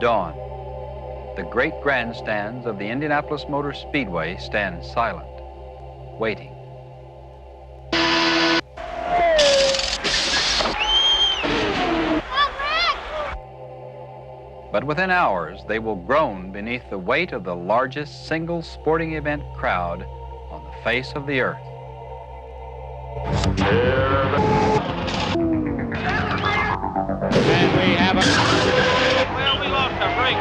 Dawn. The great grandstands of the Indianapolis Motor Speedway stand silent, waiting. But within hours, they will groan beneath the weight of the largest single sporting event crowd on the face of the earth. And we have well, we lost our break.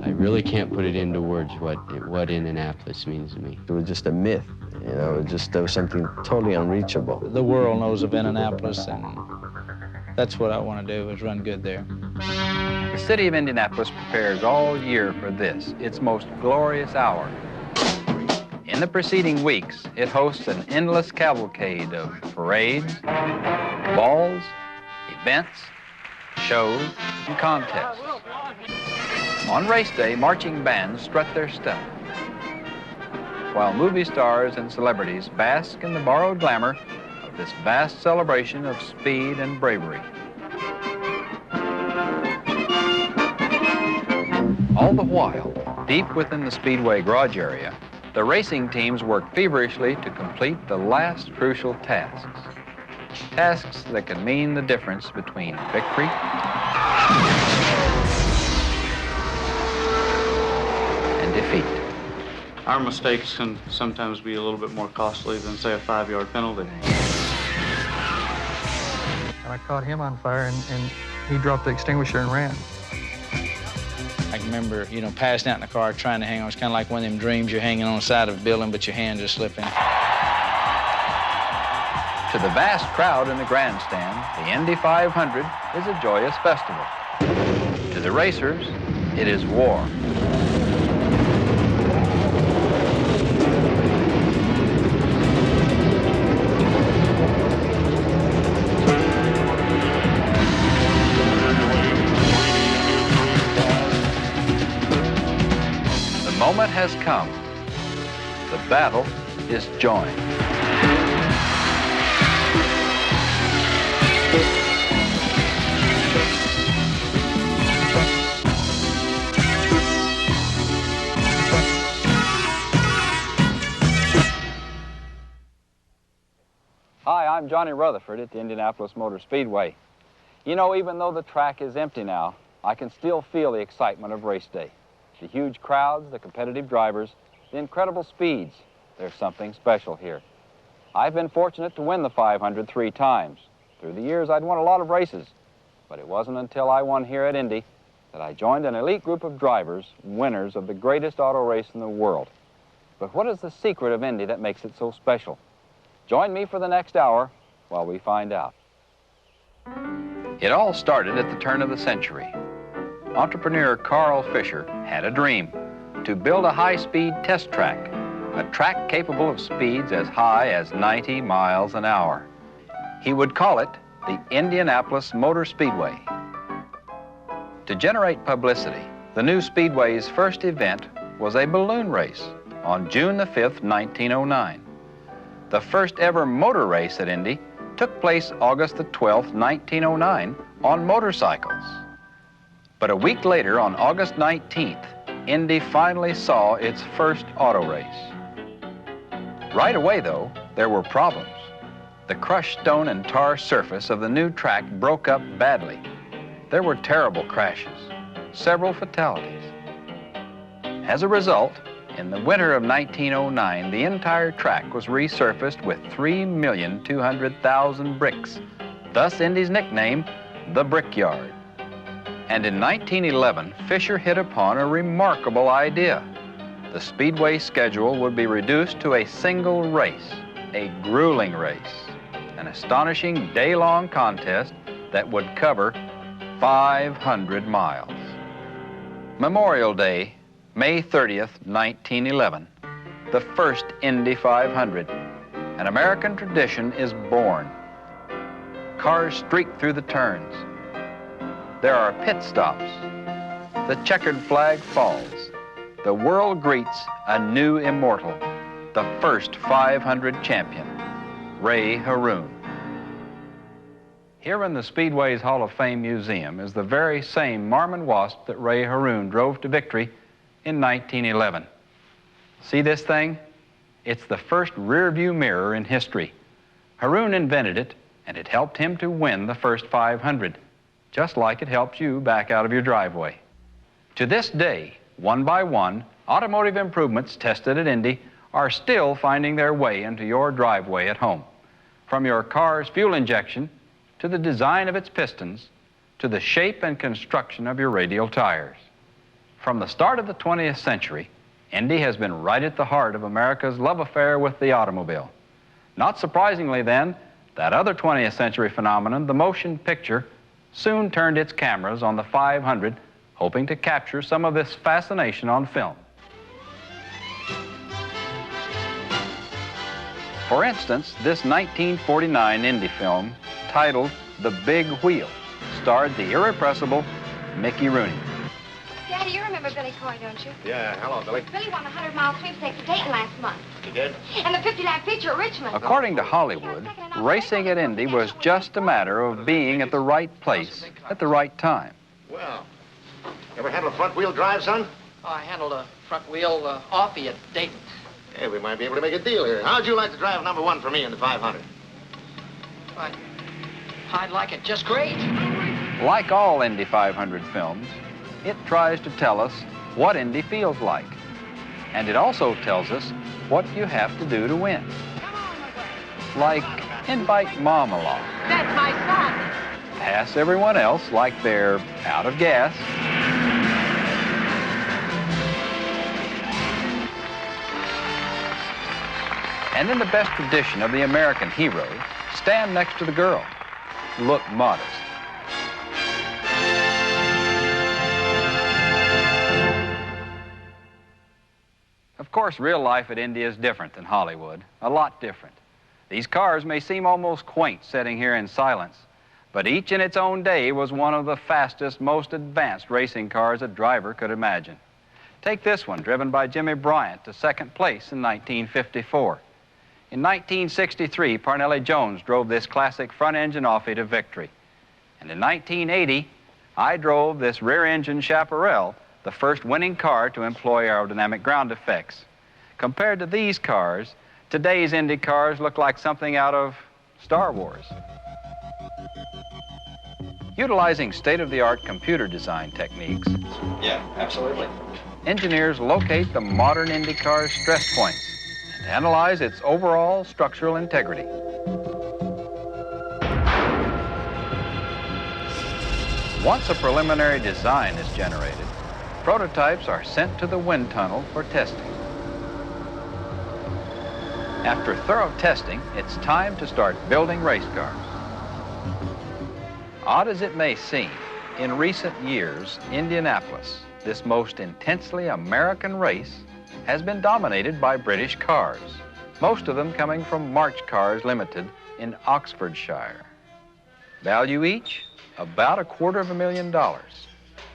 I really can't put it into words what Indianapolis means to me. It was just a myth, you know, there was something totally unreachable. The world knows of Indianapolis, and that's what I want to do, is run good there. The city of Indianapolis prepares all year for this, its most glorious hour. In the preceding weeks, it hosts an endless cavalcade of parades, balls, events, shows, and contests. On race day, marching bands strut their stuff, while movie stars and celebrities bask in the borrowed glamour of this vast celebration of speed and bravery. All the while, deep within the Speedway garage area, the racing teams work feverishly to complete the last crucial tasks. Tasks that can mean the difference between victory and defeat. Our mistakes can sometimes be a little bit more costly than, say, a 5-yard penalty. And I caught him on fire, and he dropped the extinguisher and ran. I can remember, you know, passing out in the car, trying to hang on. It's kind of like one of them dreams you're hanging on the side of a building, but your hands are slipping. To the vast crowd in the grandstand, the Indy 500 is a joyous festival. To the racers, it is war. The moment has come. The battle is joined. Hi, I'm Johnny Rutherford at the Indianapolis Motor Speedway. You know, even though the track is empty now, I can still feel the excitement of race day. The huge crowds, the competitive drivers, the incredible speeds. There's something special here. I've been fortunate to win the 500 3 times. Through the years, I'd won a lot of races, but it wasn't until I won here at Indy that I joined an elite group of drivers, winners of the greatest auto race in the world. But what is the secret of Indy that makes it so special? Join me for the next hour while we find out. It all started at the turn of the century. Entrepreneur Carl Fisher had a dream: to build a high-speed test track, a track capable of speeds as high as 90 miles an hour. He would call it the Indianapolis Motor Speedway. To generate publicity, the new Speedway's first event was a balloon race on June the 5th, 1909. The first ever motor race at Indy took place August the 12th, 1909 on motorcycles. But a week later, on August 19th, Indy finally saw its first auto race. Right away, though, there were problems. The crushed stone and tar surface of the new track broke up badly. There were terrible crashes, several fatalities. As a result, in the winter of 1909, the entire track was resurfaced with 3,200,000 bricks, thus Indy's nickname, the Brickyard. And in 1911, Fisher hit upon a remarkable idea. The Speedway schedule would be reduced to a single race, a grueling race, an astonishing day-long contest that would cover 500 miles. Memorial Day, May 30th, 1911, the first Indy 500. An American tradition is born. Cars streak through the turns. There are pit stops. The checkered flag falls. The world greets a new immortal, the first 500 champion, Ray Haroon. Here in the Speedway's Hall of Fame Museum is the very same Marmon Wasp that Ray Haroon drove to victory in 1911. See this thing? It's the first rear-view mirror in history. Haroon invented it, and it helped him to win the first 500, just like it helps you back out of your driveway. To this day, one by one, automotive improvements tested at Indy are still finding their way into your driveway at home. From your car's fuel injection, to the design of its pistons, to the shape and construction of your radial tires. From the start of the 20th century, Indy has been right at the heart of America's love affair with the automobile. Not surprisingly then, that other 20th century phenomenon, the motion picture, soon turned its cameras on the 500, hoping to capture some of this fascination on film. For instance, this 1949 Indy film, titled The Big Wheel, starred the irrepressible Mickey Rooney. Daddy, you remember Billy Coy, don't you? Yeah, hello, Billy. Billy won the 100-mile sweepstakes at Dayton last month. You did? And the 50-lap feature at Richmond. According to Hollywood, racing at Indy was just a matter of being at the right place at the right time. Well, ever handle a front-wheel drive, son? Oh, I handled a front wheel offie at Dayton. Hey, we might be able to make a deal here. How'd you like to drive number one for me in the 500? I'd like it just great. Like all Indy 500 films, it tries to tell us what Indy feels like. And it also tells us what you have to do to win. Like invite Mom along. That's my son. Pass everyone else like they're out of gas. And in the best tradition of the American hero, stand next to the girl. Look modest. Of course, real life at Indy is different than Hollywood, a lot different. These cars may seem almost quaint sitting here in silence, but each in its own day was one of the fastest, most advanced racing cars a driver could imagine. Take this one, driven by Jimmy Bryant to second place in 1954. In 1963, Parnelli Jones drove this classic front-engine offie to victory. And in 1980, I drove this rear-engine Chaparral, the first winning car to employ aerodynamic ground effects. Compared to these cars, today's Indy cars look like something out of Star Wars. Utilizing state-of-the-art computer design techniques, Yeah, absolutely. engineers locate the modern Indy car's stress points and analyze its overall structural integrity. Once a preliminary design is generated, prototypes are sent to the wind tunnel for testing. After thorough testing, it's time to start building race cars. Odd as it may seem, in recent years, Indianapolis, this most intensely American race, has been dominated by British cars, most of them coming from March Cars Limited in Oxfordshire. Value each, about $250,000.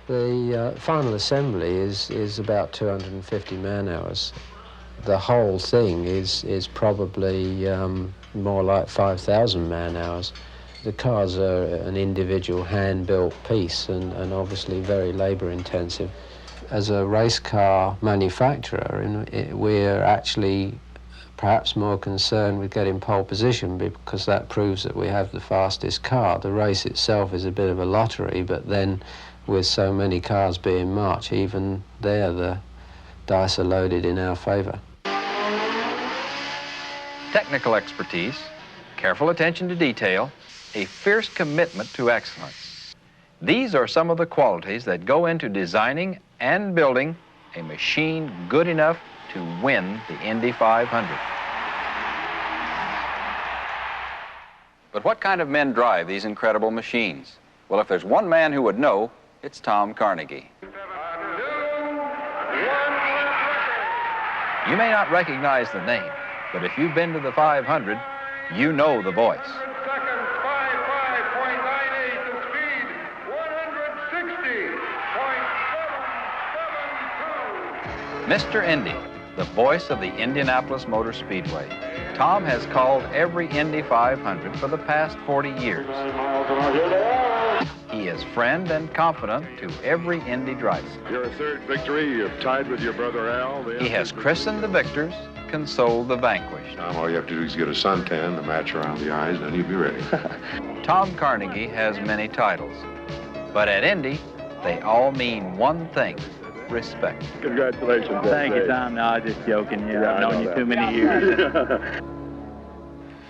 The final assembly is about 250 man-hours. The whole thing is probably more like 5,000 man-hours. The cars are an individual hand-built piece and obviously very labor-intensive. As a race car manufacturer, we're actually perhaps more concerned with getting pole position because that proves that we have the fastest car. The race itself is a bit of a lottery, but then with so many cars being marked, even there the dice are loaded in our favor. Technical expertise, careful attention to detail, a fierce commitment to excellence. These are some of the qualities that go into designing and building a machine good enough to win the Indy 500. But what kind of men drive these incredible machines? Well, if there's one man who would know, it's Tom Carnegie. You may not recognize the name, but if you've been to the 500, you know the voice. Mr. Indy, the voice of the Indianapolis Motor Speedway. Tom has called every Indy 500 for the past 40 years. He is friend and confidant to every Indy driver. Your third victory, you've tied with your brother Al. He has christened the victors, consoled the vanquished. Tom, all you have to do is get a suntan, the match around the eyes, and you'll be ready. Tom Carnegie has many titles, but at Indy, they all mean one thing: respect. Congratulations. Thank you, Tom. No, I was just joking. Yeah, I've known you too many years.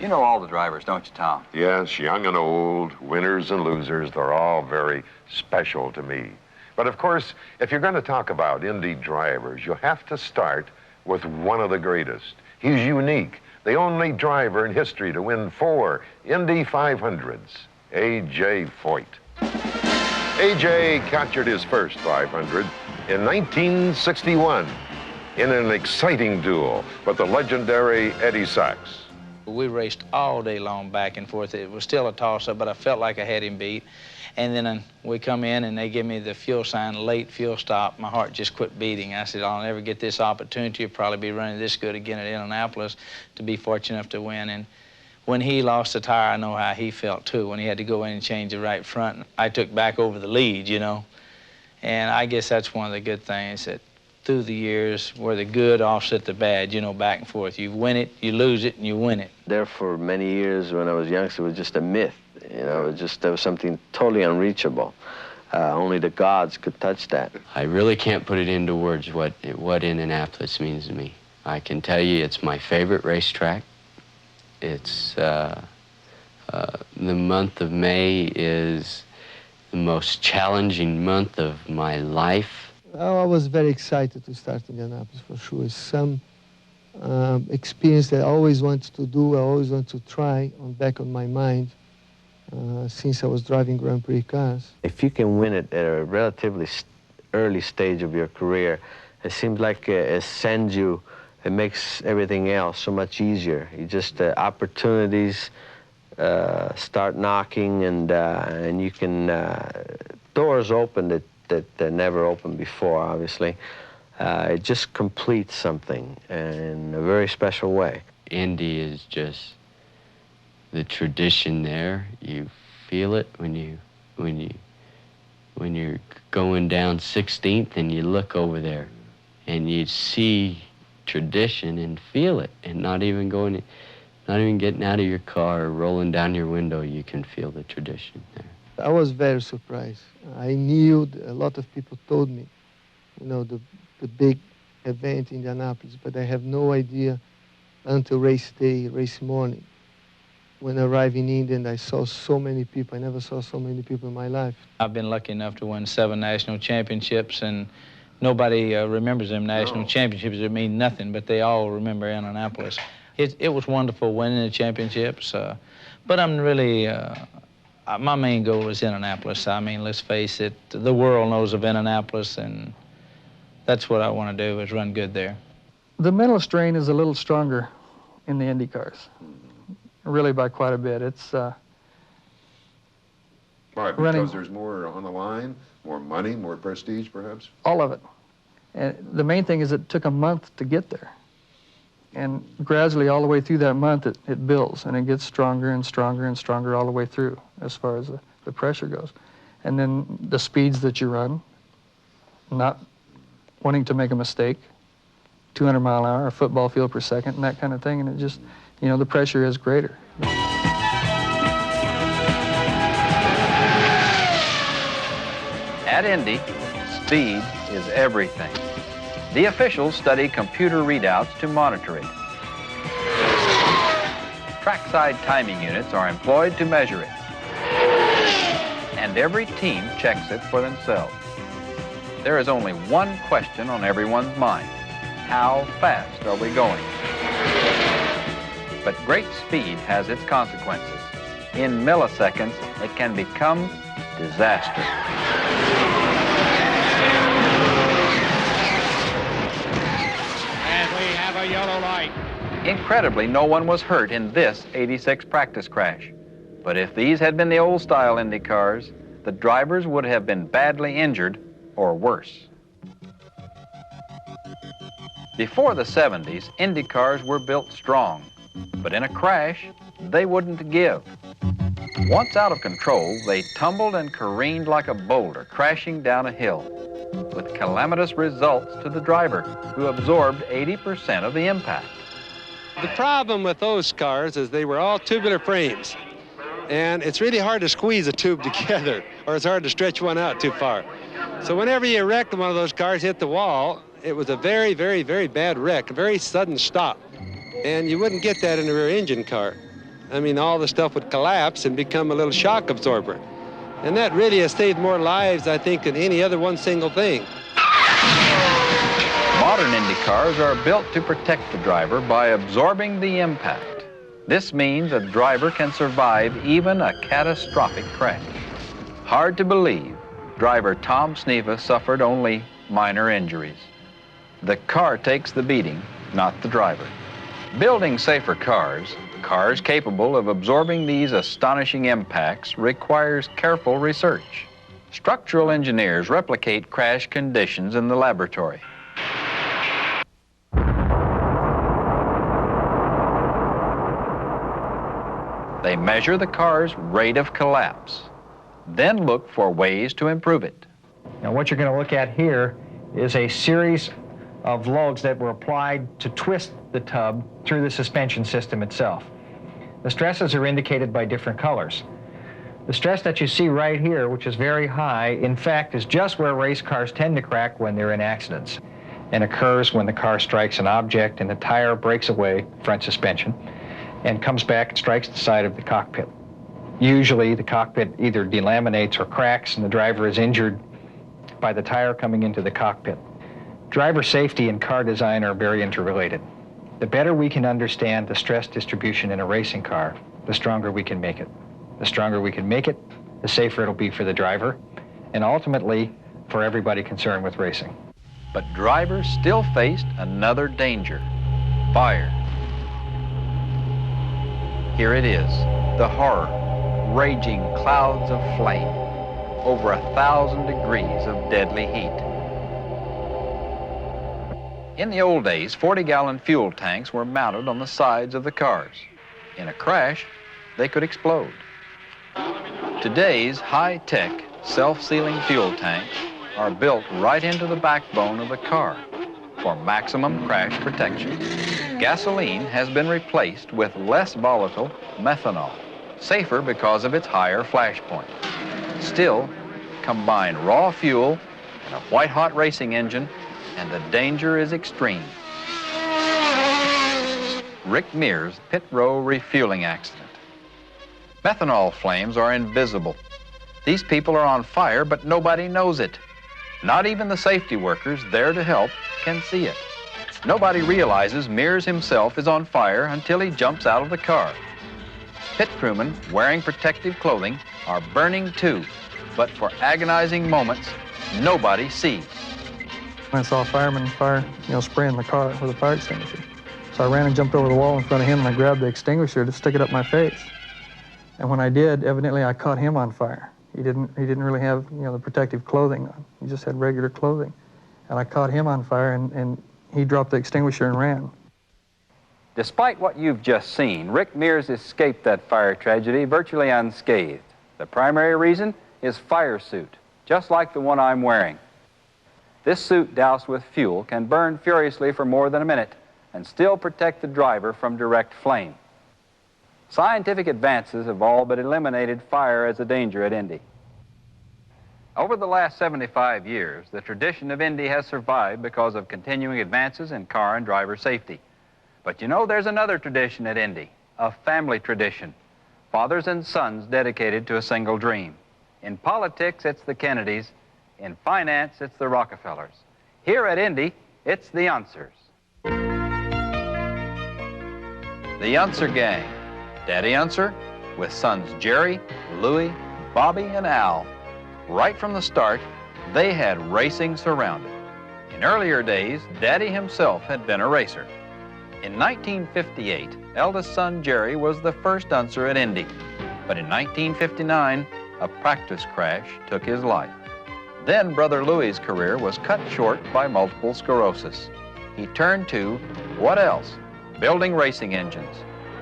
You know all the drivers, don't you, Tom? Yes, young and old, winners and losers, they're all very special to me. But of course, if you're going to talk about Indy drivers, you have to start with one of the greatest. He's unique, the only driver in history to win 4 Indy 500s, A.J. Foyt. A.J. captured his first 500 in 1961 in an exciting duel with the legendary Eddie Sachs. We raced all day long back and forth. It was still a toss-up, but I felt like I had him beat. And then we come in and they give me the fuel sign, late fuel stop. My heart just quit beating. I said, I'll never get this opportunity. I'll probably be running this good again at Indianapolis to be fortunate enough to win. And when he lost the tire, I know how he felt too, when he had to go in and change the right front. I took back over the lead, you know. And I guess that's one of the good things, that through the years where the good offset the bad, you know, back and forth. You win it, you lose it, and you win it. There for many years when I was youngster, it was just a myth. You know, there was something totally unreachable. Only the gods could touch that. I really can't put it into words what Indianapolis means to me. I can tell you it's my favorite racetrack. It's, the month of May is the most challenging month of my life. I was very excited to start Indianapolis, for sure. It's some experience that I always wanted to do, I always wanted to try, on back of my mind, since I was driving Grand Prix cars. If you can win it at a relatively early stage of your career, it seems like it sends you, it makes everything else so much easier. You just, opportunities start knocking, and you can, doors open that never opened before, obviously. It just completes something in a very special way. Indy is just the tradition there. You feel it when you're going down 16th and you look over there and you see tradition and feel it, and not even getting out of your car or rolling down your window, you can feel the tradition there. I was very surprised. I knew, a lot of people told me, you know, the big event in Indianapolis, but I have no idea until race day, race morning. When I arrived in Indy and I saw so many people, I never saw so many people in my life. I've been lucky enough to win 7 national championships, and nobody remembers them national championships. It mean nothing, but they all remember Indianapolis. It was wonderful winning the championships, but I'm really, my main goal is Indianapolis. I mean, let's face it, the world knows of Indianapolis, and that's what I want to do, is run good there. The mental strain is a little stronger in the Indy cars, really by quite a bit. It's Why? Because there's more on the line, more money, more prestige, perhaps? All of it. And the main thing is it took a month to get there. And gradually, all the way through that month, it builds, and it gets stronger and stronger and stronger all the way through, as far as the pressure goes. And then the speeds that you run, not wanting to make a mistake, 200 mile an hour, a football field per second, and that kind of thing, and it just, you know, the pressure is greater. At Indy, speed is everything. The officials study computer readouts to monitor it. Trackside timing units are employed to measure it. And every team checks it for themselves. There is only one question on everyone's mind: how fast are we going? But great speed has its consequences. In milliseconds, it can become disaster. And we have a yellow light. Incredibly, no one was hurt in this '86 practice crash. But if these had been the old-style Indy cars, the drivers would have been badly injured or worse. Before the '70s, Indy cars were built strong. But in a crash, they wouldn't give. Once out of control, they tumbled and careened like a boulder crashing down a hill, with calamitous results to the driver, who absorbed 80% of the impact. The problem with those cars is they were all tubular frames. And it's really hard to squeeze a tube together, or it's hard to stretch one out too far. So whenever you wrecked one of those cars, hit the wall, it was a very, very, very bad wreck, a very sudden stop. And you wouldn't get that in a rear engine car. I mean, all the stuff would collapse and become a little shock absorber. And that really has saved more lives, I think, than any other one single thing. Modern Indy cars are built to protect the driver by absorbing the impact. This means a driver can survive even a catastrophic crash. Hard to believe, driver Tom Sneva suffered only minor injuries. The car takes the beating, not the driver. Building safer cars, cars capable of absorbing these astonishing impacts, requires careful research. Structural engineers replicate crash conditions in the laboratory. They measure the car's rate of collapse, then look for ways to improve it. Now what you're going to look at here is a series of lugs that were applied to twist the tub through the suspension system itself. The stresses are indicated by different colors. The stress that you see right here, which is very high, in fact is just where race cars tend to crack when they're in accidents, and occurs when the car strikes an object and the tire breaks away, front suspension, and comes back and strikes the side of the cockpit. Usually the cockpit either delaminates or cracks and the driver is injured by the tire coming into the cockpit. Driver safety and car design are very interrelated. The better we can understand the stress distribution in a racing car, the stronger we can make it. The stronger we can make it, the safer it'll be for the driver, and ultimately for everybody concerned with racing. But drivers still faced another danger: fire. Here it is, the horror, raging clouds of flame, over 1,000 degrees of deadly heat. In the old days, 40-gallon fuel tanks were mounted on the sides of the cars. In a crash, they could explode. Today's high-tech, self-sealing fuel tanks are built right into the backbone of the car for maximum crash protection. Gasoline has been replaced with less volatile methanol, safer because of its higher flash point. Still, combine raw fuel and a white-hot racing engine, and the danger is extreme. Rick Mears' pit row refueling accident. Methanol flames are invisible. These people are on fire, but nobody knows it. Not even the safety workers there to help can see it. Nobody realizes Mears himself is on fire until he jumps out of the car. Pit crewmen wearing protective clothing are burning too, but for agonizing moments, nobody sees. I saw a fireman spraying the car with a fire extinguisher. So I ran and jumped over the wall in front of him and I grabbed the extinguisher to stick it up my face. And when I did, evidently I caught him on fire. He didn't really have the protective clothing on. He just had regular clothing. And I caught him on fire and he dropped the extinguisher and ran. Despite what you've just seen, Rick Mears escaped that fire tragedy virtually unscathed. The primary reason is fire suit, just like the one I'm wearing. This suit doused with fuel can burn furiously for more than a minute and still protect the driver from direct flame. Scientific advances have all but eliminated fire as a danger at Indy. Over the last 75 years, the tradition of Indy has survived because of continuing advances in car and driver safety. But there's another tradition at Indy, a family tradition. Fathers and sons dedicated to a single dream. In politics, it's the Kennedys. In finance, it's the Rockefellers. Here at Indy, it's the Unsers. The Unser gang. Daddy Unser with sons Jerry, Louie, Bobby, and Al. Right from the start, they had racing surrounded. In earlier days, Daddy himself had been a racer. In 1958, eldest son Jerry was the first Unser at Indy. But in 1959, a practice crash took his life. Then brother Louie's career was cut short by multiple sclerosis. He turned to, what else? Building racing engines.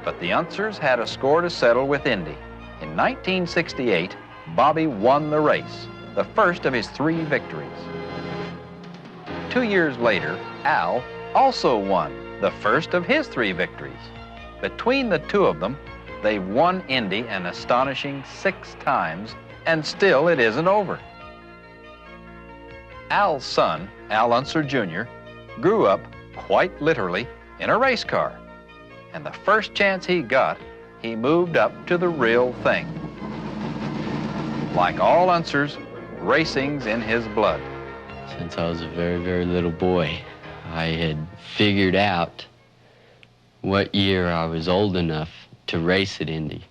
But the Unsers had a score to settle with Indy. In 1968, Bobby won the race, the first of his 3 victories. 2 years later, Al also won the first of his 3 victories. Between the 2 of them, they've won Indy an astonishing 6 times, and still it isn't over. Al's son, Al Unser Jr., grew up, quite literally, in a race car. And the first chance he got, he moved up to the real thing. Like all Unsers, racing's in his blood. Since I was a very, very little boy, I had figured out what year I was old enough to race at Indy,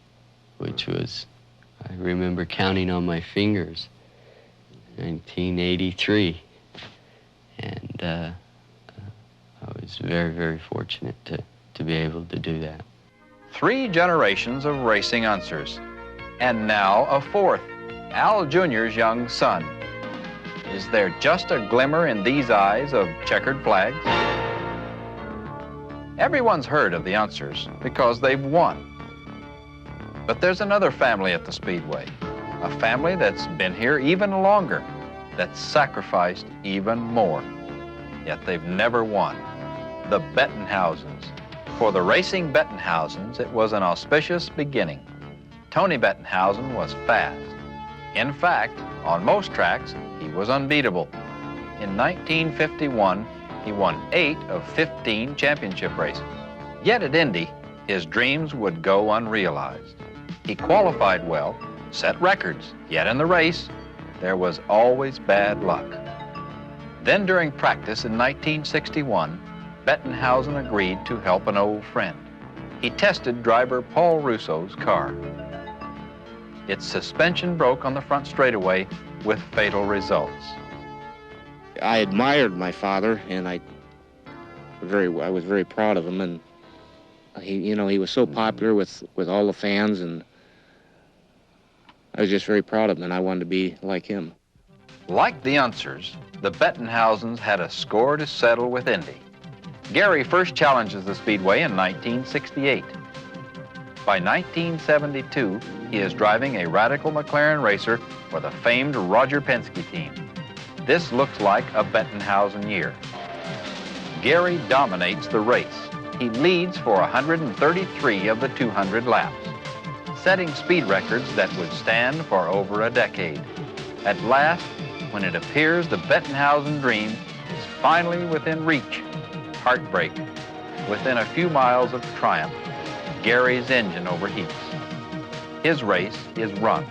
which was, I remember counting on my fingers, 1983. And I was very, very fortunate to be able to do that. 3 generations of racing Unsers, and now a 4th, Al Jr.'s young son. Is there just a glimmer in these eyes of checkered flags? Everyone's heard of the Unsers because they've won. But there's another family at the Speedway, a family that's been here even longer, that's sacrificed even more. Yet they've never won. The Bettenhausens. For the racing Bettenhausens, it was an auspicious beginning. Tony Bettenhausen was fast. In fact, on most tracks, he was unbeatable. In 1951, he won 8 of 15 championship races. Yet at Indy, his dreams would go unrealized. He qualified well, set records, yet in the race, there was always bad luck. Then during practice in 1961, Bettenhausen agreed to help an old friend. He tested driver Paul Russo's car. Its suspension broke on the front straightaway with fatal results. I admired my father, and I was very proud of him, and he was so popular with all the fans, and I was just very proud of him, and I wanted to be like him. Like the Unsers, the Bettenhausens had a score to settle with Indy. Gary first challenges the Speedway in 1968. By 1972, he is driving a radical McLaren racer for the famed Roger Penske team. This looks like a Bettenhausen year. Gary dominates the race. He leads for 133 of the 200 laps, setting speed records that would stand for over a decade. At last, when it appears the Bettenhausen dream is finally within reach, heartbreak. Within a few miles of triumph, Gary's engine overheats. His race is run.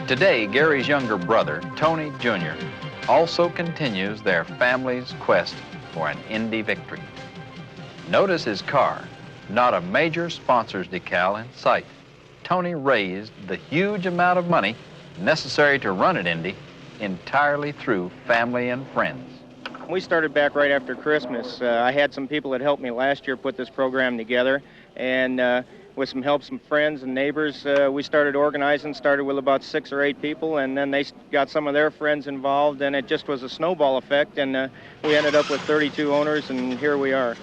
Today, Gary's younger brother, Tony Jr., also continues their family's quest for an Indy victory. Notice his car, not a major sponsor's decal in sight. Tony raised the huge amount of money necessary to run at Indy entirely through family and friends. We started back right after Christmas. I had some people that helped me last year put this program together, and with some help, some friends and neighbors, we started organizing, started with about 6 or 8 people, and then they got some of their friends involved, and it just was a snowball effect, and we ended up with 32 owners, and here we are.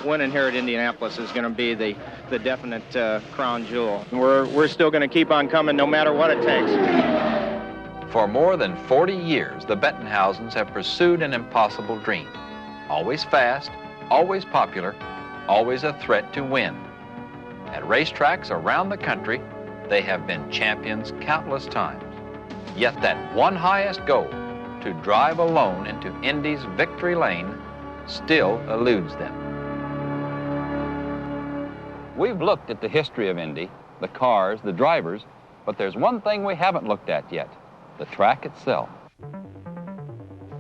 Winning here at Indianapolis is going to be the definite crown jewel. We're still going to keep on coming no matter what it takes. For more than 40 years, the Bettenhausens have pursued an impossible dream. Always fast, always popular, always a threat to win. At racetracks around the country, they have been champions countless times. Yet that one highest goal, to drive alone into Indy's victory lane, still eludes them. We've looked at the history of Indy, the cars, the drivers, but there's one thing we haven't looked at yet: the track itself.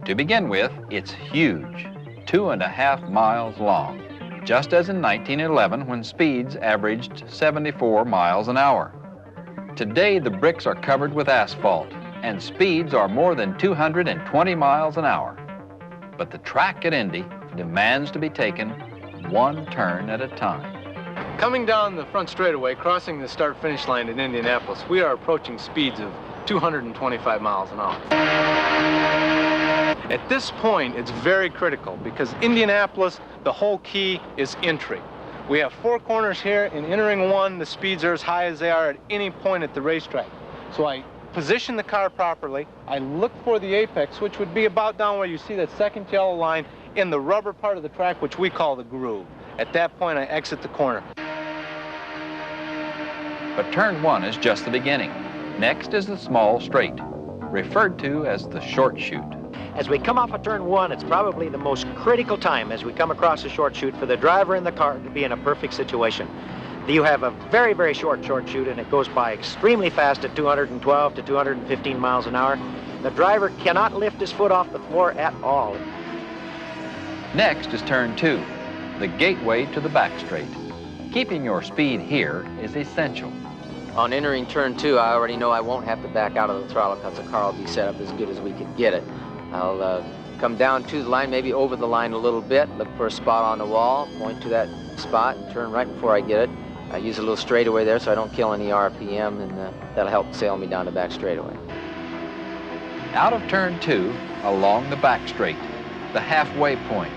To begin with, it's huge, 2.5 miles long, just as in 1911 when speeds averaged 74 miles an hour. Today, the bricks are covered with asphalt, and speeds are more than 220 miles an hour. But the track at Indy demands to be taken one turn at a time. Coming down the front straightaway, crossing the start-finish line in Indianapolis, we are approaching speeds of 225 miles an hour. At this point, it's very critical because Indianapolis, the whole key is entry. We have 4 corners here. In entering one, the speeds are as high as they are at any point at the racetrack. So I position the car properly. I look for the apex, which would be about down where you see that second yellow line in the rubber part of the track, which we call the groove. At that point, I exit the corner. But turn 1 is just the beginning. Next is the small straight, referred to as the short chute. As we come off of turn 1, it's probably the most critical time as we come across a short chute for the driver and the car to be in a perfect situation. You have a very, very short chute, and it goes by extremely fast at 212 to 215 miles an hour. The driver cannot lift his foot off the floor at all. Next is turn 2, the gateway to the back straight. Keeping your speed here is essential. On entering turn 2, I already know I won't have to back out of the throttle because the car will be set up as good as we could get it. I'll come down to the line, maybe over the line a little bit, look for a spot on the wall, point to that spot, turn right before I get it. I use a little straightaway there so I don't kill any RPM, and that'll help sail me down the back straightaway. Out of turn 2, along the back straight, the halfway point.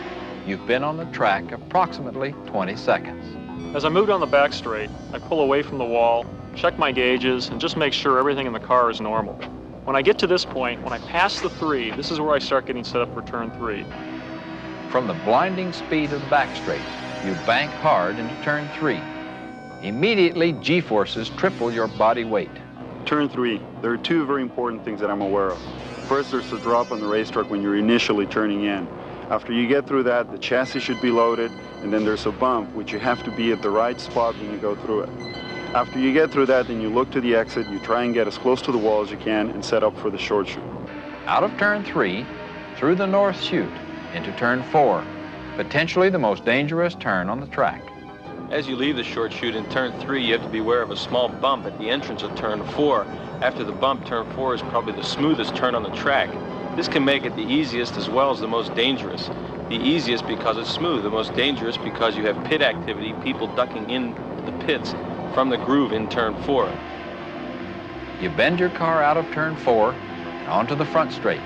You've been on the track approximately 20 seconds. As I move down the back straight, I pull away from the wall, check my gauges, and just make sure everything in the car is normal. When I get to this point, when I pass the 3, this is where I start getting set up for turn 3. From the blinding speed of the back straight, you bank hard into turn 3. Immediately, G-forces triple your body weight. Turn 3, there are 2 very important things that I'm aware of. First, there's a drop on the racetrack when you're initially turning in. After you get through that, the chassis should be loaded, and then there's a bump, which you have to be at the right spot when you go through it. After you get through that, then you look to the exit, you try and get as close to the wall as you can and set up for the short chute. Out of turn 3, through the north chute, into turn 4, potentially the most dangerous turn on the track. As you leave the short chute in turn 3, you have to be aware of a small bump at the entrance of turn 4. After the bump, turn 4 is probably the smoothest turn on the track. This can make it the easiest as well as the most dangerous. The easiest because it's smooth, the most dangerous because you have pit activity, people ducking in the pits from the groove in turn 4. You bend your car out of turn 4 and onto the front straight.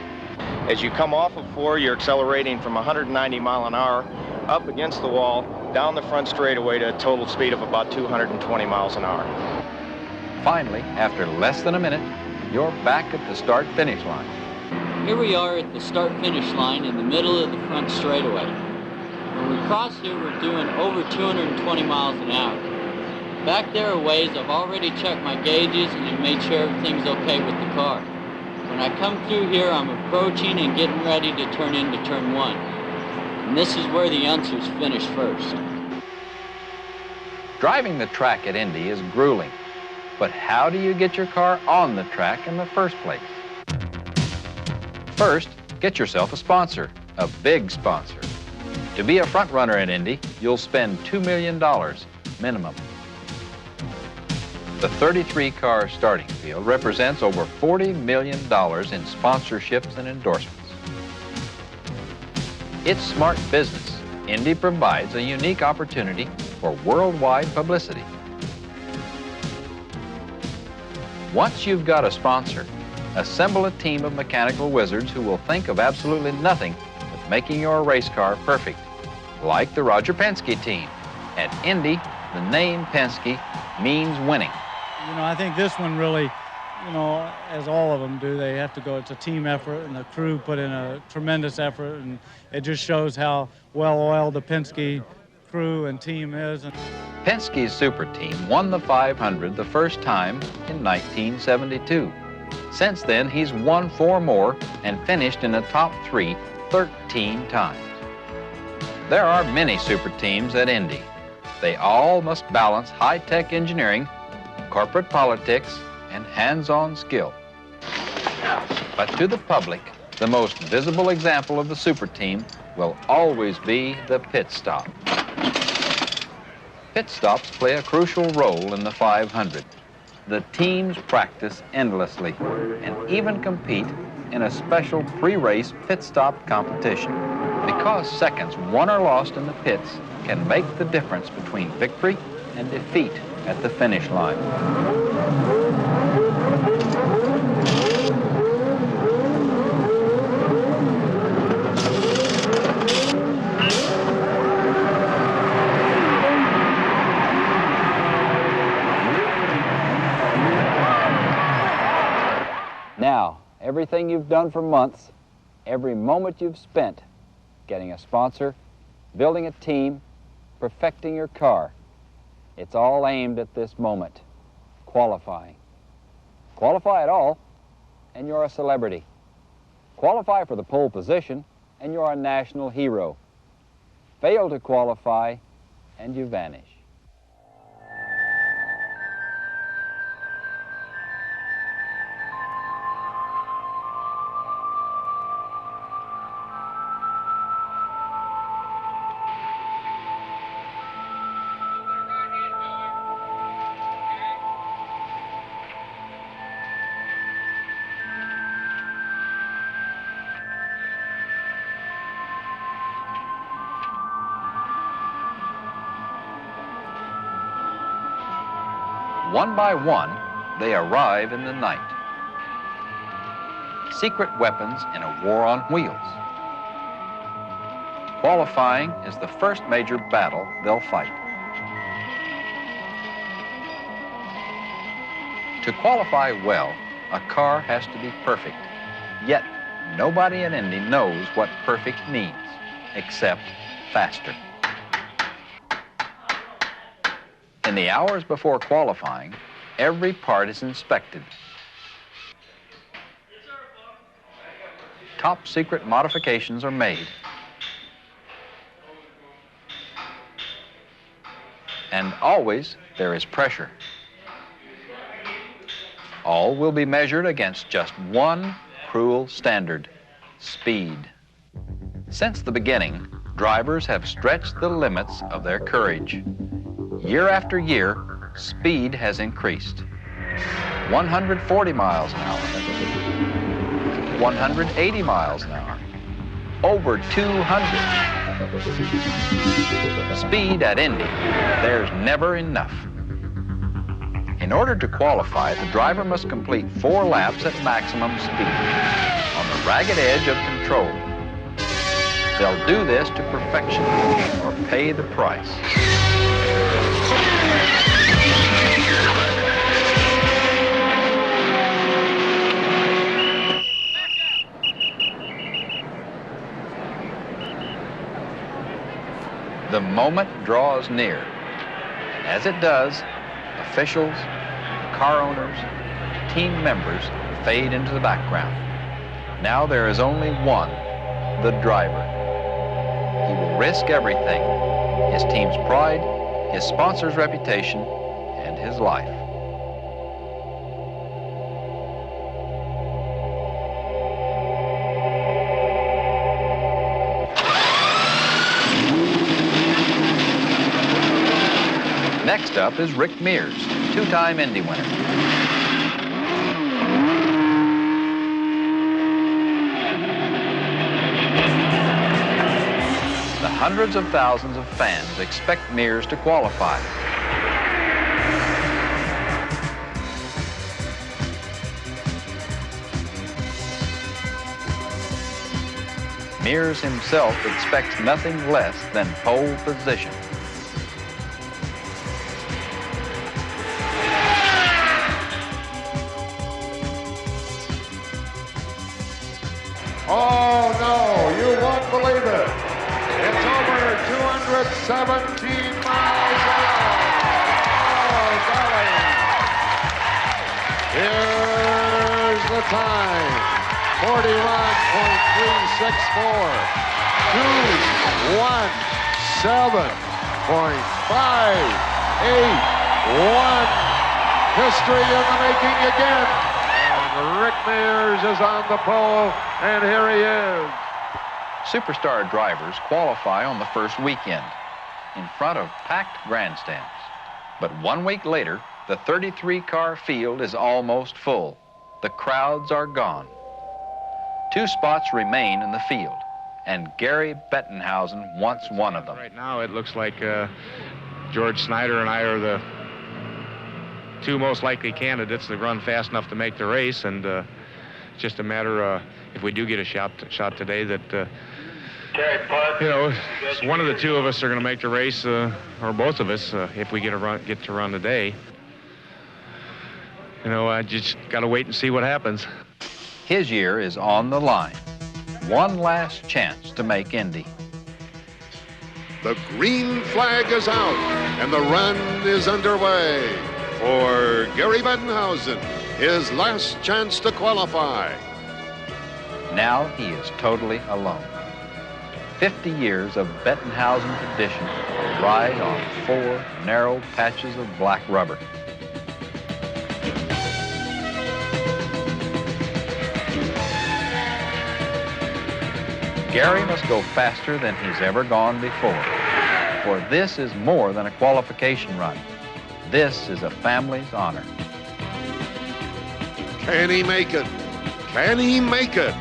As you come off of 4, you're accelerating from 190 mile an hour up against the wall, down the front straightaway to a total speed of about 220 miles an hour. Finally, after less than a minute, you're back at the start-finish line. Here we are at the start-finish line in the middle of the front straightaway. When we cross here, we're doing over 220 miles an hour. Back there a ways, I've already checked my gauges and have made sure everything's okay with the car. When I come through here, I'm approaching and getting ready to turn into turn 1. And this is where the youngsters finish first. Driving the track at Indy is grueling, but how do you get your car on the track in the first place? First, get yourself a sponsor, a big sponsor. To be a front runner at Indy, you'll spend $2 million minimum. The 33-car starting field represents over $40 million in sponsorships and endorsements. It's smart business. Indy provides a unique opportunity for worldwide publicity. Once you've got a sponsor, assemble a team of mechanical wizards who will think of absolutely nothing but making your race car perfect, like the Roger Penske team. At Indy, the name Penske means winning. You know, I think this one really, you know, as all of them do, they have to go, it's a team effort, and the crew put in a tremendous effort, and it just shows how well-oiled the Penske crew and team is. Penske's super team won the 500 the first time in 1972. Since then, he's won 4 more and finished in the top 3 13 times. There are many super teams at Indy. They all must balance high-tech engineering, corporate politics, and hands-on skill. But to the public, the most visible example of the super team will always be the pit stop. Pit stops play a crucial role in the 500. The teams practice endlessly and even compete in a special pre-race pit stop competition, because seconds won or lost in the pits can make the difference between victory and defeat at the finish line. Now, everything you've done for months, every moment you've spent getting a sponsor, building a team, perfecting your car, it's all aimed at this moment, qualifying. Qualify at all, and you're a celebrity. Qualify for the pole position, and you're a national hero. Fail to qualify, and you vanish. One by one, they arrive in the night. Secret weapons in a war on wheels. Qualifying is the first major battle they'll fight. To qualify well, a car has to be perfect. Yet, nobody in Indy knows what perfect means, except faster. In the hours before qualifying, every part is inspected. Top secret modifications are made. And always there is pressure. All will be measured against just one cruel standard: speed. Since the beginning, drivers have stretched the limits of their courage. Year after year, speed has increased. 140 miles an hour, 180 miles an hour, over 200. Speed at Indy, there's never enough. In order to qualify, the driver must complete 4 laps at maximum speed, on the ragged edge of control. They'll do this to perfection or pay the price. The moment draws near, and as it does, officials, car owners, team members fade into the background. Now there is only one, the driver. He will risk everything: his team's pride, his sponsor's reputation, and his life. Next up is Rick Mears, 2-time Indy winner. The hundreds of thousands of fans expect Mears to qualify. Mears himself expects nothing less than pole position. Oh, no, you won't believe it. It's over 217 miles an hour. Oh, golly. Here's the time. 41.364. 217.581. History in the making again. Rick Mears is on the pole, and here he is. Superstar drivers qualify on the first weekend in front of packed grandstands. But 1 week later, the 33-car field is almost full. The crowds are gone. 2 spots remain in the field, and Gary Bettenhausen wants one of them. Right now, it looks like George Snyder and I are the 2 most likely candidates to run fast enough to make the race, and it's just a matter if we do get a shot today that you know, one of the 2 of us are going to make the race, or both of us, if we get to run today. You know, I just got to wait and see what happens. His year is on the line. One last chance to make Indy. The green flag is out, and the run is underway for Gary Bettenhausen, his last chance to qualify. Now he is totally alone. 50 years of Bettenhausen tradition, a ride on 4 narrow patches of black rubber. Gary must go faster than he's ever gone before, for this is more than a qualification run. This is a family's honor. Can he make it? Can he make it?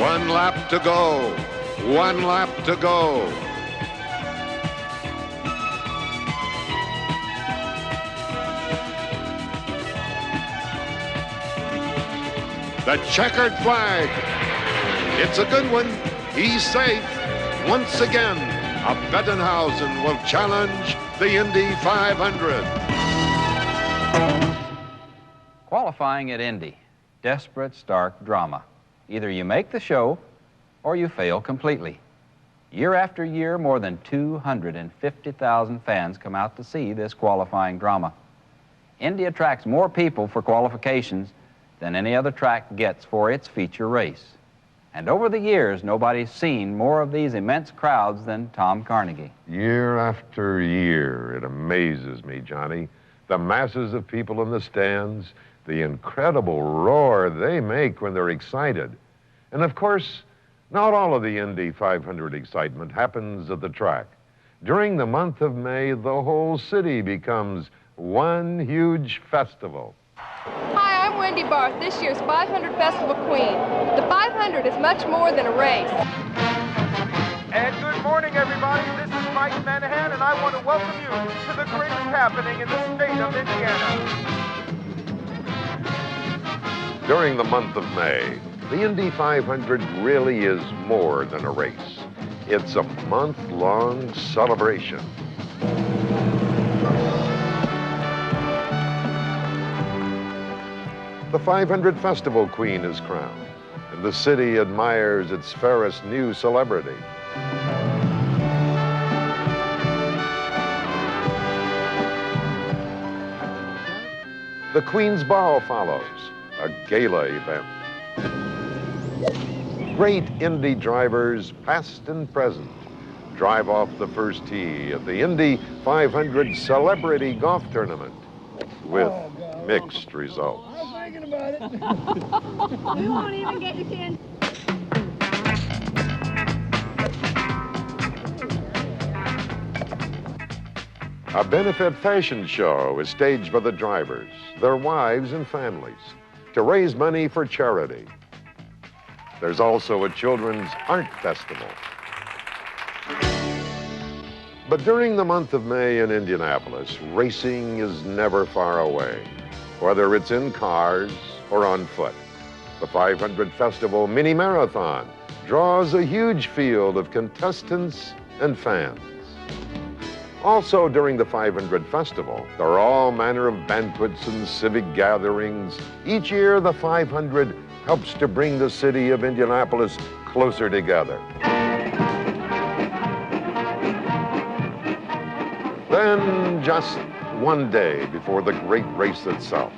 One lap to go. 1 lap to go. The checkered flag. It's a good one. He's safe. Once again, a Bettenhausen will challenge the Indy 500. Qualifying at Indy, desperate, stark drama. Either you make the show or you fail completely. Year after year, more than 250,000 fans come out to see this qualifying drama. Indy attracts more people for qualifications than any other track gets for its feature race. And over the years, nobody's seen more of these immense crowds than Tom Carnegie. Year after year, it amazes me, Johnny. The masses of people in the stands, the incredible roar they make when they're excited. And of course, not all of the Indy 500 excitement happens at the track. During the month of May, the whole city becomes one huge festival. Hi, I'm Wendy Barth, this year's 500 Festival Queen. The 500 is much more than a race. And good morning, everybody. This is Mike Manahan, and I want to welcome you to the greatest happening in the state of Indiana. During the month of May, the Indy 500 really is more than a race. It's a month-long celebration. The 500 Festival Queen is crowned, and the city admires its fairest new celebrity. The Queen's Ball follows, a gala event. Great Indy drivers, past and present, drive off the first tee at the Indy 500 Celebrity Golf Tournament with mixed results. We won't even get you 10. A benefit fashion show is staged by the drivers, their wives and families, to raise money for charity. There's also a children's art festival. But during the month of May in Indianapolis, racing is never far away, whether it's in cars or on foot. The 500 Festival Mini Marathon draws a huge field of contestants and fans. Also during the 500 Festival, there are all manner of banquets and civic gatherings. Each year, the 500 helps to bring the city of Indianapolis closer together. Then, just one day before the great race itself,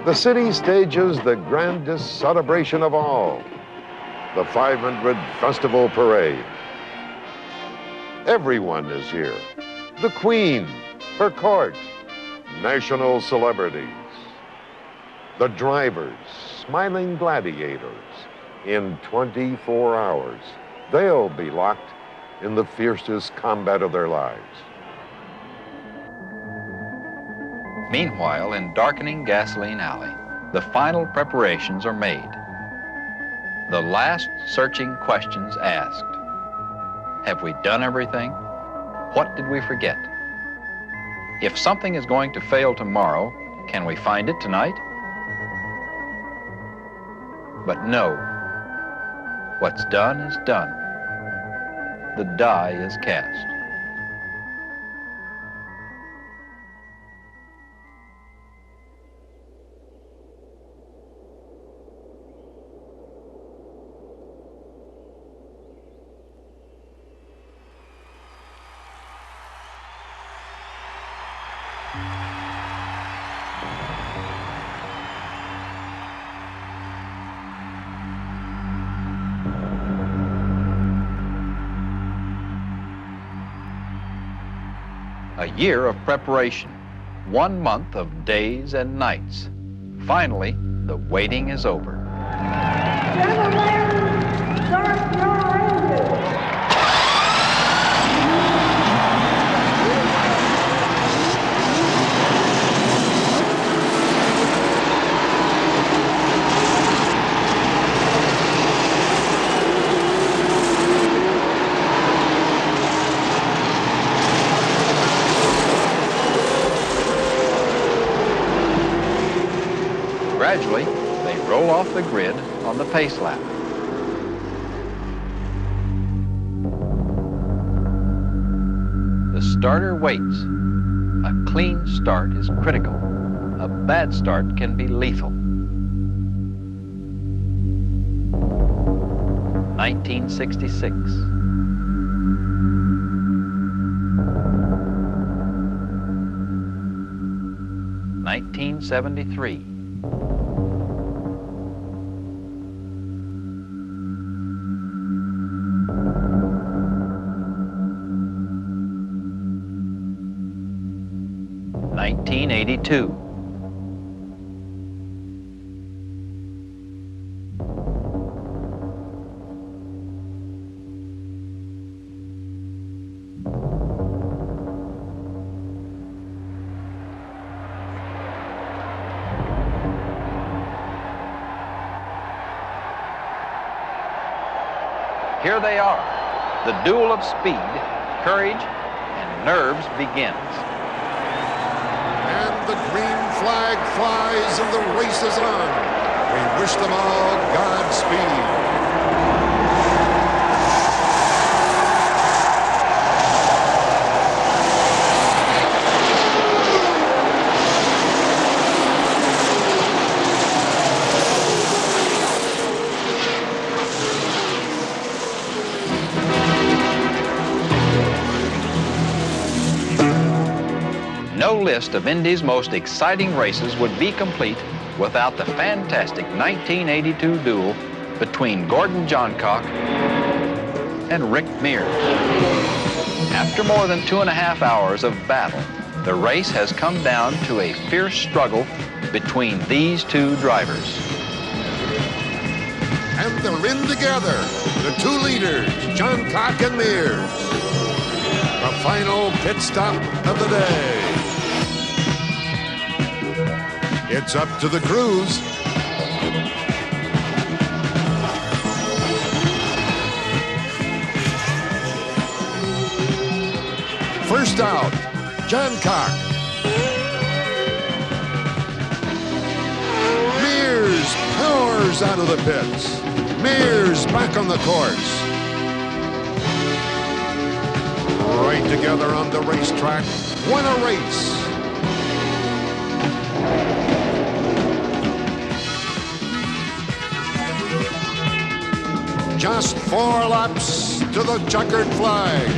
the city stages the grandest celebration of all, the 500 Festival Parade. Everyone is here. The Queen, her court, national celebrities, the drivers, smiling gladiators. In 24 hours, they'll be locked in the fiercest combat of their lives. Meanwhile, in darkening Gasoline Alley, the final preparations are made. The last searching questions asked. Have we done everything? What did we forget? If something is going to fail tomorrow, can we find it tonight? But no. What's done is done. The die is cast. A year of preparation, 1 month of days and nights. Finally, the waiting is over. Start your engine. Gradually, they roll off the grid on the pace lap. The starter waits. A clean start is critical. A bad start can be lethal. 1966. (1973). 1982. Here they are. The duel of speed, courage, and nerves begins. And the green flag flies and the race is on. We wish them all Godspeed. No list of Indy's most exciting races would be complete without the fantastic 1982 duel between Gordon Johncock and Rick Mears. After more than 2.5 hours of battle, the race has come down to a fierce struggle between these two drivers. And they're in together, the two leaders, Johncock and Mears. The final pit stop of the day. It's up to the crews. First out, Johncock. Mears powers out of the pits. Mears back on the course. Right together on the racetrack. Won a race. Just 4 laps to the checkered flag.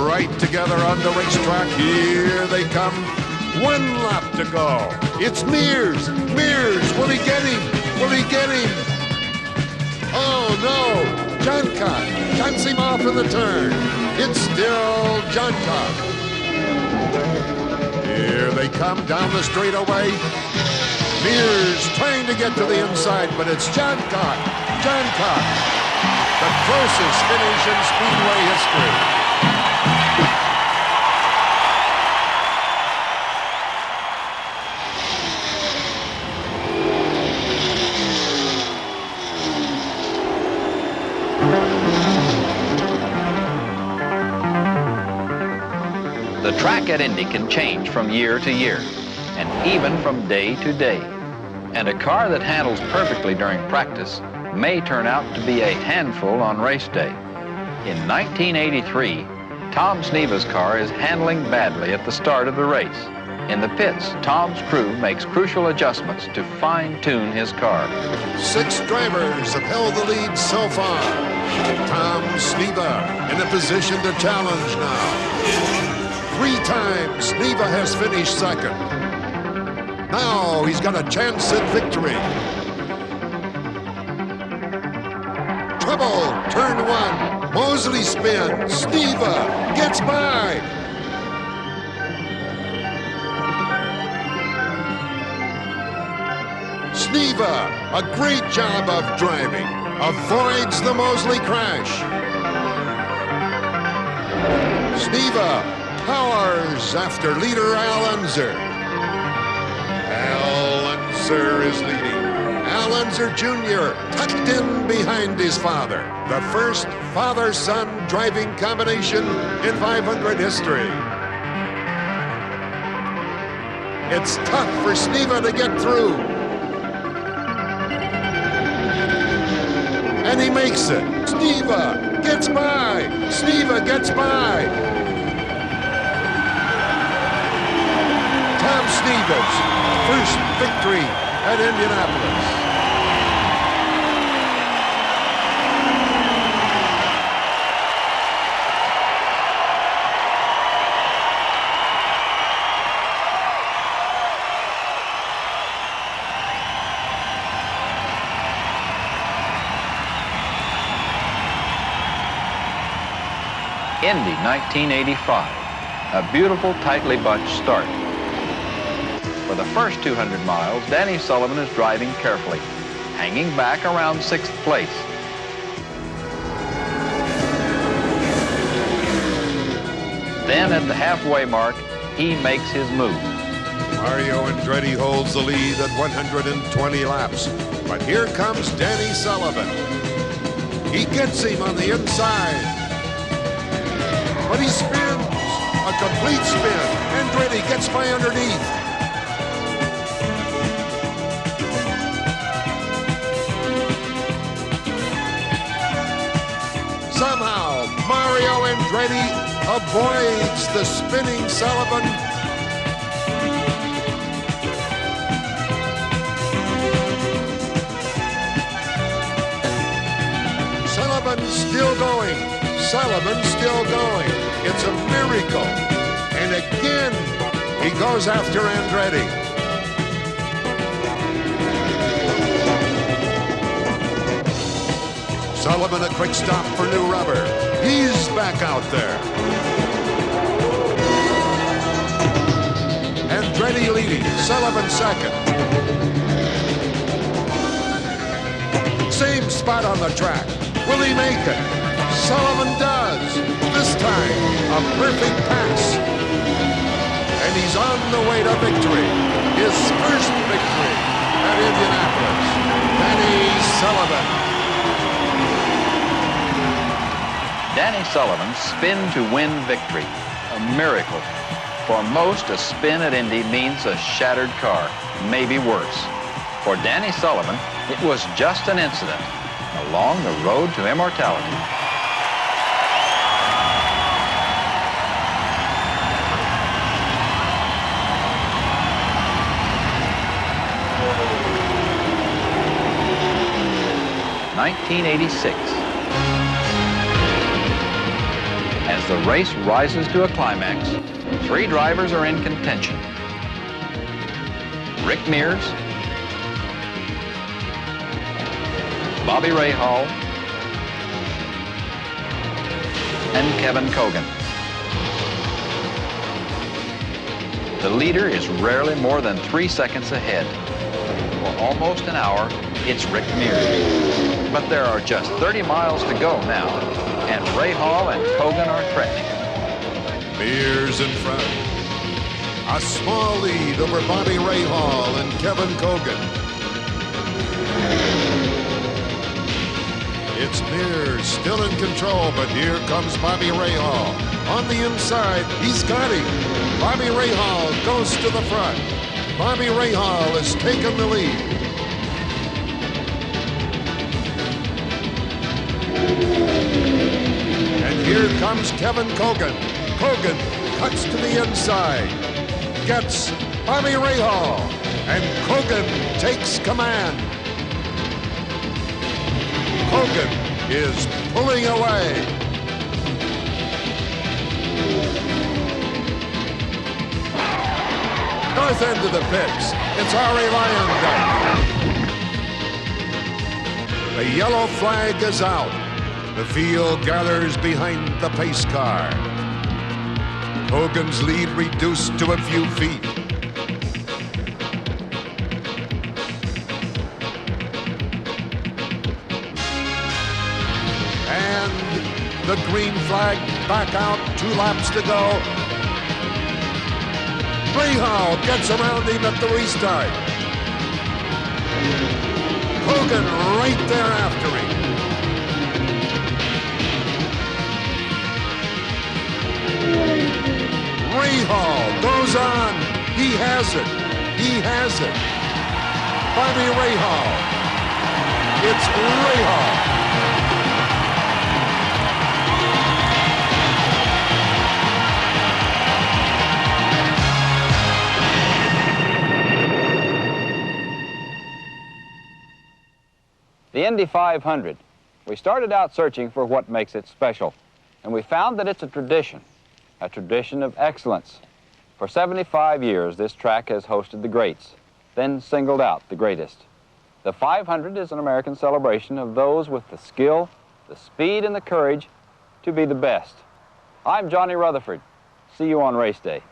Right together on the racetrack. Here they come. 1 lap to go. It's Mears. Mears, will he get him? Will he get him? Oh, no. Johncock cuts him off in the turn. It's still Johncock. Here they come down the straightaway. Mears trying to get to the inside, but it's Johncock. Johncock, the closest finish in Speedway history. The track at Indy can change from year to year, and even from day to day. And a car that handles perfectly during practice may turn out to be a handful on race day. In 1983, Tom Sneva's car is handling badly at the start of the race. In the pits, Tom's crew makes crucial adjustments to fine-tune his car. 6 drivers have held the lead so far. Tom Sneva in a position to challenge now. 3 times Sneva has finished second. Now he's got a chance at victory. Trouble grizzly spin. Sneva gets by. Sneva, a great job of driving, avoids the Mosley crash. Sneva powers after leader Al Unser. Al Unser is leading. Al Unser Jr. tucked in behind his father. The first father-son driving combination in 500 history. It's tough for Sneva to get through. And he makes it. Sneva gets by. Sneva gets by. Tom Sneva's first victory at Indianapolis. Indy, 1985. A beautiful, tightly bunched start. For the first 200 miles, Danny Sullivan is driving carefully, hanging back around 6th place. Then at the halfway mark, he makes his move. Mario Andretti holds the lead at 120 laps. But here comes Danny Sullivan. He gets him on the inside. But he spins, a complete spin. Andretti gets by underneath. Somehow, Mario Andretti avoids the spinning Sullivan. Sullivan's still going. Sullivan's still going. It's a miracle. And again, he goes after Andretti. Sullivan a quick stop for new rubber. He's back out there. Andretti leading, Sullivan second. Same spot on the track. Will he make it? Sullivan does. This time, a perfect pass. And he's on the way to victory. His first victory at Indianapolis. Danny Sullivan. Danny Sullivan's spin to win victory. A miracle. For most, a spin at Indy means a shattered car, maybe worse. For Danny Sullivan, it was just an incident along the road to immortality. (1986). As the race rises to a climax, 3 drivers are in contention. Rick Mears, Bobby Rahal, and Kevin Cogan. The leader is rarely more than 3 seconds ahead. For almost an hour, it's Rick Mears. But there are just 30 miles to go now, and Rahal and Cogan are threatening. Mears in front. A small lead over Bobby Rahal and Kevin Cogan. It's Mears still in control, but here comes Bobby Rahal. On the inside, he's got him. Bobby Rahal goes to the front. Bobby Rahal has taken the lead. And here comes Kevin Cogan. Cogan cuts to the inside, gets Bobby Rahal, and Cogan takes command. Cogan is pulling away. North end of the pits, it's Ari Lyon. The yellow flag is out. The field gathers behind the pace car. Hogan's lead reduced to a few feet. And the green flag back out, 2 laps to go. Rahal gets around him at the restart. Hogan right there after him. Rahal goes on. He has it. He has it. Bobby Rahal. It's Rahal. The Indy 500. We started out searching for what makes it special, and we found that it's a tradition of excellence. For 75 years, this track has hosted the greats, then singled out the greatest. The 500 is an American celebration of those with the skill, the speed, and the courage to be the best. I'm Johnny Rutherford. See you on race day.